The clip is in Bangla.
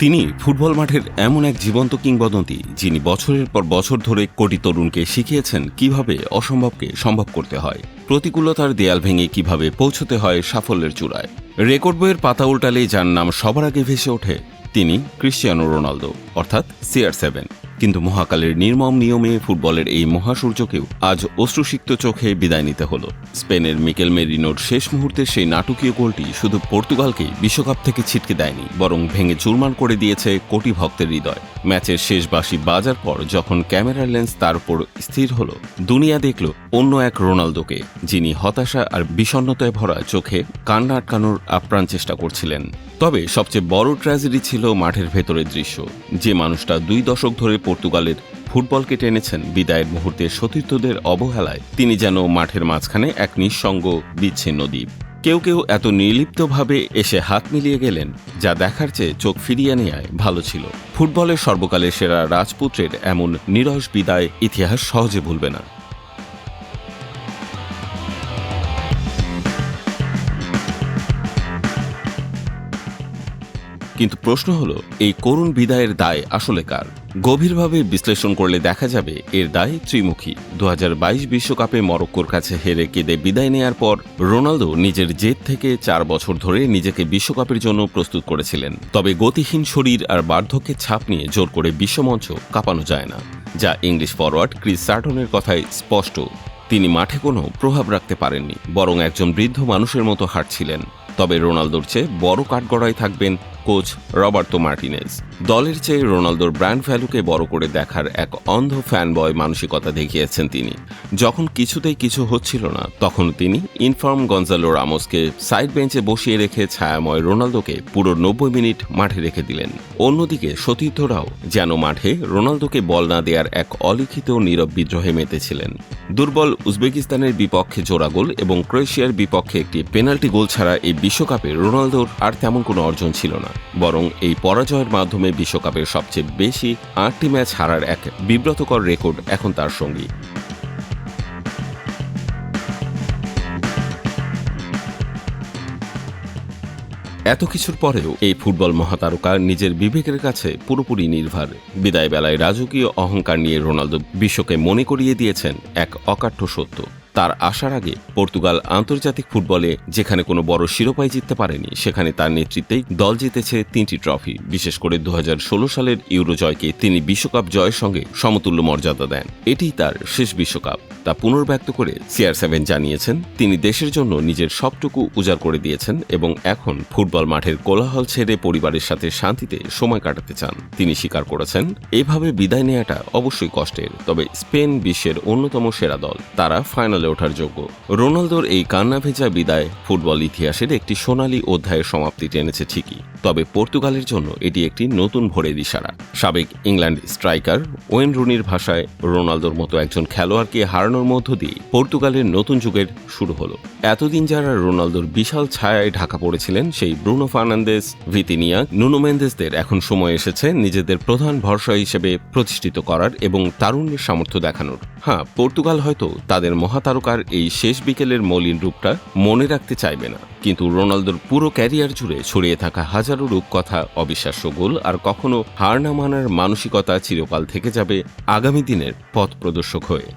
তিনি ফুটবল মাঠের এমন এক জীবন্ত কিংবদন্তি, যিনি বছরের পর বছর ধরে কোটি তরুণকে শিখিয়েছেন কিভাবে অসম্ভবকে সম্ভব করতে হয়, প্রতিকূলতার দেয়াল ভেঙে কিভাবে পৌঁছতে হয় সাফল্যের চূড়ায়। রেকর্ড বইয়ের পাতা উল্টালেই যার নাম সবার আগে ভেসে ওঠে তিনি ক্রিশ্চিয়ানো রোনালদো, অর্থাৎ CR7। কিন্তু মহাকালের নির্মম নিয়মে ফুটবলের এই মহাসূর্যকেও আজ অশ্রুসিক্ত চোখে বিদায় নিতে হল। স্পেনের মিকেল মেরিনোর শেষ মুহূর্তের সেই নাটকীয় গোলটি শুধু পর্তুগালকে বিশ্বকাপ থেকে ছিটকে দেয়নি, বরং ভেঙে চুরমার করে দিয়েছে কোটি ভক্তের হৃদয়। ম্যাচের শেষ বাঁশি বাজার পর যখন ক্যামেরার লেন্স তার উপর স্থির হল, দুনিয়া দেখল অন্য এক রোনালদোকে, যিনি হতাশা আর বিষণ্ণতায় ভরা চোখে কান্না আটকানোর আপ্রাণ চেষ্টা করছিলেন। তবে সবচেয়ে বড় ট্র্যাজেডি ছিল মাঠের ভেতরের দৃশ্য। যে মানুষটা 2 দশক ধরে পর্তুগালের ফুটবলকে টেনেছেন বিদায়ের মুহূর্তে সতীর্থদের অবহেলায়, তিনি যেন মাঠের মাঝখানে এক নিঃসঙ্গ বিচ্ছিন্ন দ্বীপ। কেউ কেউ এত নির্লিপ্তভাবে এসে হাত মিলিয়ে গেলেন, যা দেখার চেয়ে চোখ ফিরিয়ে নেওয়ায় ভালো ছিল। ফুটবলের সর্বকালের সেরা রাজপুত্রের এমন নিরস বিদায় ইতিহাস সহজে ভুলবে না। কিন্তু প্রশ্ন হলো, এই করুণ বিদায়ের দায় আসলে কার? গভীরভাবে বিশ্লেষণ করলে দেখা যাবে এর দায় ত্রিমুখী। 2022 বিশ্বকাপে মরক্কোর কাছে হেরে কেঁদে বিদায় নেয়ার পর রোনালদো নিজের জেদ থেকে 4 বছর ধরে নিজেকে বিশ্বকাপের জন্য প্রস্তুত করেছিলেন। তবে গতিহীন শরীর আর বার্ধক্যের ছাপ নিয়ে জোর করে বিশ্বমঞ্চ কাঁপানো যায় না, যা ইংলিশ ফরওয়ার্ড ক্রিস সাটনের কথায় স্পষ্ট। তিনি মাঠে কোনো প্রভাব রাখতে পারেননি, বরং একজন বৃদ্ধ মানুষের মতো হাঁটছিলেন। তবে রোনালদোর চেয়ে বড় কাঠগড়ায় থাকবেন কোচ রবার্তো মার্টিনেজ। দলের চেয়ে রোনালদোর ব্র্যান্ড ভ্যালুকে বড় করে দেখার এক অন্ধ ফ্যানবয় মানসিকতা দেখিয়েছেন তিনি। যখন কিছুতেই কিছু হচ্ছিল না, তখন তিনি ইনফর্ম গঞ্জালো রামোসকে সাইড বেঞ্চে বসিয়ে রেখে ছায়াময় রোনালদোকে পুরো 90 মিনিট মাঠে রেখে দিলেন। অন্যদিকে সতীর্থরাও যেন মাঠে রোনালদোকে বল না দেওয়ার এক অলিখিত নীরব বিদ্রোহে মেতেছিলেন। দুর্বল উজবেকিস্তানের বিপক্ষে জোড়া গোল এবং ক্রোয়েশিয়ার বিপক্ষে একটি পেনাল্টি গোল ছাড়া এই বিশ্বকাপে রোনালদোর আর তেমন কোনো অর্জন ছিল না। বরং এই পরাজয়ের মাধ্যমে বিশ্বকাপের সবচেয়ে বেশি 8টি ম্যাচ হারার এক বিব্রতকর রেকর্ড এখন তার সঙ্গী। এত কিছুর পরেও এই ফুটবল মহাতারকা নিজের বিবেকের কাছে পুরোপুরি নির্ভর। বিদায় বেলায় রাজকীয় অহংকার নিয়ে রোনালদো বিশ্বকে মনে করিয়ে দিয়েছেন এক অকাট্য সত্য। তার আসার আগে পর্তুগাল আন্তর্জাতিক ফুটবলে যেখানে কোনো বড় শিরোপাই জিততে পারেনি, সেখানে তার নেতৃত্বেই দল জিতেছে 3টি ট্রফি। বিশেষ করে 2016 সালের ইউরো জয়কে তিনি বিশ্বকাপ জয়ের সঙ্গে সমতুল্য মর্যাদা দেন। এটিই তার শেষ বিশ্বকাপ। তা পুনর্ব্যক্ত করে CR7 জানিয়েছেন, তিনি দেশের জন্য নিজের সবটুকু উজাড় করে দিয়েছেন এবং এখন ফুটবল মাঠের কোলাহল ছেড়ে পরিবারের সাথে শান্তিতে সময় কাটাতে চান। তিনি স্বীকার করেছেন, এভাবে বিদায় নেওয়াটা অবশ্যই কষ্টের, তবে স্পেন বিশ্বের অন্যতম সেরা দল, তারা ফাইনালে ওঠার যোগ্য। রোনালদোর এই কান্না ভেজা বিদায় ফুটবল ইতিহাসের একটি সোনালী অধ্যায়ের সমাপ্তি টেনেছে ঠিকই, তবে পর্তুগালের জন্য এটি একটি নতুন ভোরের ইশারা। সাবেক ইংল্যান্ড স্ট্রাইকার ওয়েন রুনির ভাষায়, রোনালদোর মতো একজন খেলোয়াড়কে হারানোর মধ্য দিয়ে পর্তুগালের নতুন যুগের শুরু হলো। এতদিন যারা রোনালদোর বিশাল ছায়ায় ঢাকা পড়েছিলেন, সেই ব্রুনো ফার্নান্দেজ, ভিতিনিয়া, নুনো মেন্দেসদের এখন সময় এসেছে নিজেদের প্রধান ভরসা হিসেবে প্রতিষ্ঠিত করার এবং তারুণ্যের সামর্থ্য দেখানোর। হ্যাঁ, পর্তুগাল হয়তো তাদের মহাতারকার এই শেষ বিকেলের মলিন রূপটা মনে রাখতে চাইবে না, কিন্তু রোনালদোর পুরো ক্যারিয়ার জুড়ে ছড়িয়ে থাকা হাজারো রূপকথা, অবিশ্বাস্য গোল আর কখনো হার না মানার মানসিকতা চিরকাল থেকে যাবে আগামী দিনের পথ প্রদর্শক হয়ে।